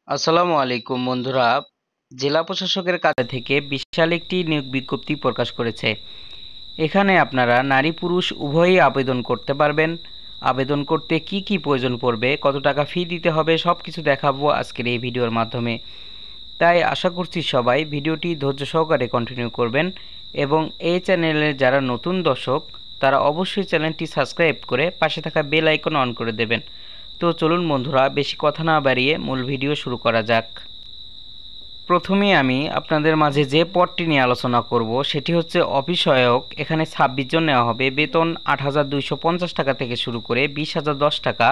আসসালামু আলাইকুম বন্ধুরা। জেলা প্রশাসকের কাছ থেকে বিশাল একটি নিয়োগ বিজ্ঞপ্তি প্রকাশ করেছে। এখানে আপনারা নারী পুরুষ উভয়ই আবেদন করতে পারবেন। আবেদন করতে কি কি প্রয়োজন পড়বে, কত টাকা ফি দিতে হবে, সব কিছু দেখাবো আজকের এই ভিডিওর মাধ্যমে। তাই আশা করছি সবাই ভিডিওটি ধৈর্য সহকারে কন্টিনিউ করবেন এবং এই চ্যানেলের যারা নতুন দর্শক তারা অবশ্যই চ্যানেলটি সাবস্ক্রাইব করে পাশে থাকা বেল আইকন অন করে দেবেন। তো চলুন বন্ধুরা, বেশি কথা না বাড়িয়ে মূল ভিডিও শুরু করা যাক। প্রথমে আমি আপনাদের মাঝে যে পদটি নিয়ে আলোচনা করব সেটি হচ্ছে অফিস সহায়ক। এখানে 26 জন নেওয়া হবে। বেতন 8,250 টাকা থেকে শুরু করে 20,010 টাকা।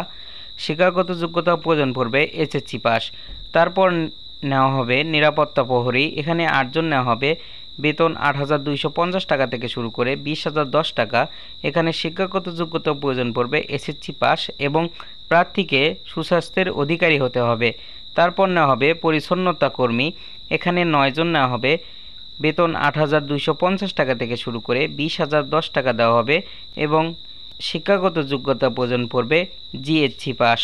শিক্ষাগত যোগ্যতা প্রয়োজন পড়বে এসএসসি পাস। তারপর নেওয়া হবে নিরাপত্তা প্রহরী। এখানে 8 জন নেওয়া হবে। বেতন 8,250 টাকা থেকে শুরু করে 20,010 টাকা। এখানে শিক্ষাগত যোগ্যতা প্রয়োজন পড়বে এসএসসি পাস এবং প্রার্থীকে সুস্বাস্থ্যের অধিকারী হতে হবে। তারপর নেওয়া হবে পরিচ্ছন্নতা কর্মী। এখানে 9 জন নেওয়া হবে। বেতন 8,250 টাকা থেকে শুরু করে 20,010 টাকা দেওয়া হবে এবং শিক্ষাগত যোগ্যতা প্রয়োজন পড়বে জিএসসি পাস।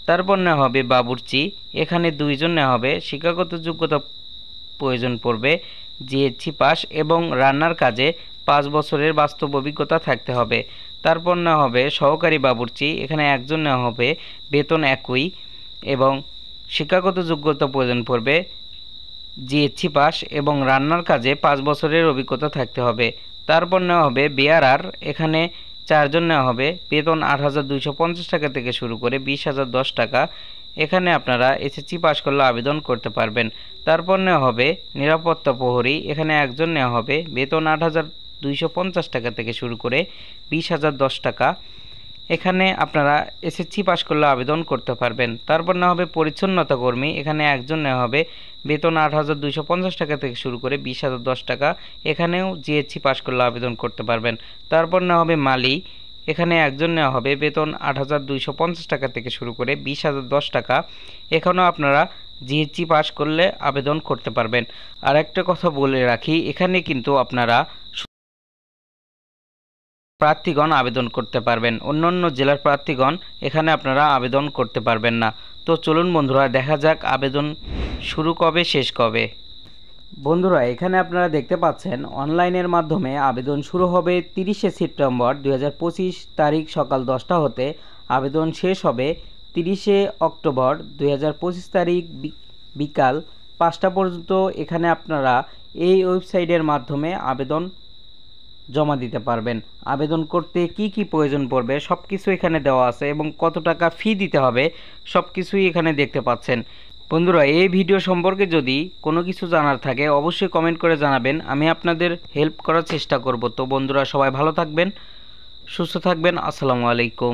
তারপর নেওয়া হবে বাবুর্চি। এখানে 2 জন নেওয়া হবে। শিক্ষাগত যোগ্যতা প্রয়োজন পড়বে জিএসসি পাস এবং রান্নার কাজে 5 বছরের বাস্তব অভিজ্ঞতা থাকতে হবে। তারপর নেওয়া হবে সহকারী বাবুর্চি। এখানে 1 জন নেওয়া হবে। বেতন একই এবং শিক্ষাগত যোগ্যতা প্রয়োজন পড়বে জিএসসি পাস এবং রান্নার কাজে 5 বছরের অভিজ্ঞতা থাকতে হবে। তারপর নেওয়া হবে বেয়ারার। এখানে 4 জন নেওয়া হবে। বেতন 8,250 টাকা থেকে শুরু করে 20,010 টাকা। এখানে আপনারা এসএসসি পাস করলে আবেদন করতে পারবেন। তারপর নেওয়া হবে নিরাপত্তা প্রহরী। এখানে 1 জন নেওয়া হবে। বেতন 8,250 টাকা থেকে শুরু করে 20,010 টাকা। এখানে আপনারা এসএসসি পাস করলে আবেদন করতে পারবেন। তারপর নেওয়া হবে পরিচ্ছন্নতা কর্মী। এখানে 1 জন নেওয়া হবে। বেতন 8,250 টাকা থেকে শুরু করে 20,010 টাকা। এখানেও জিএসসি পাস করলে আবেদন করতে পারবেন। তারপর নেওয়া হবে মালি। এখানে 1 জন নেওয়া হবে। বেতন 8,250 টাকা থেকে শুরু করে 20,010 টাকা। এখানেও আপনারা জিএসসি পাস করলে আবেদন করতে পারবেন। আর একটা কথা বলে রাখি, এখানে কিন্তু আপনারা প্রার্থীগণ আবেদন করতে পারবেন। অন্যান্য জেলার প্রার্থীগণ এখানে আপনারা আবেদন করতে পারবেন না। তো চলুন বন্ধুরা, দেখা যাক আবেদন শুরু কবে শেষ কবে। বন্ধুরা, এখানে আপনারা দেখতে পাচ্ছেন অনলাইনের মাধ্যমে আবেদন শুরু হবে 30শে সেপ্টেম্বর 2025 তারিখ সকাল 10টা হতে। আবেদন শেষ হবে 30শে অক্টোবর 2025 তারিখ বিকাল 5টা পর্যন্ত। এখানে আপনারা এই ওয়েবসাইটের মাধ্যমে আবেদন জমা দিতে পারবেন। আবেদন করতে কি কি প্রয়োজন পড়বে সব কিছু এখানে দেওয়া আছে এবং কত টাকা ফি দিতে হবে সব কিছুই এখানে দেখতে পাচ্ছেন। বন্ধুরা, এই ভিডিও সম্পর্কে যদি কোনো কিছু জানার থাকে অবশ্যই কমেন্ট করে জানাবেন, আমি আপনাদের হেল্প করার চেষ্টা করব। তো বন্ধুরা, সবাই ভালো থাকবেন, সুস্থ থাকবেন। আসসালামু আলাইকুম।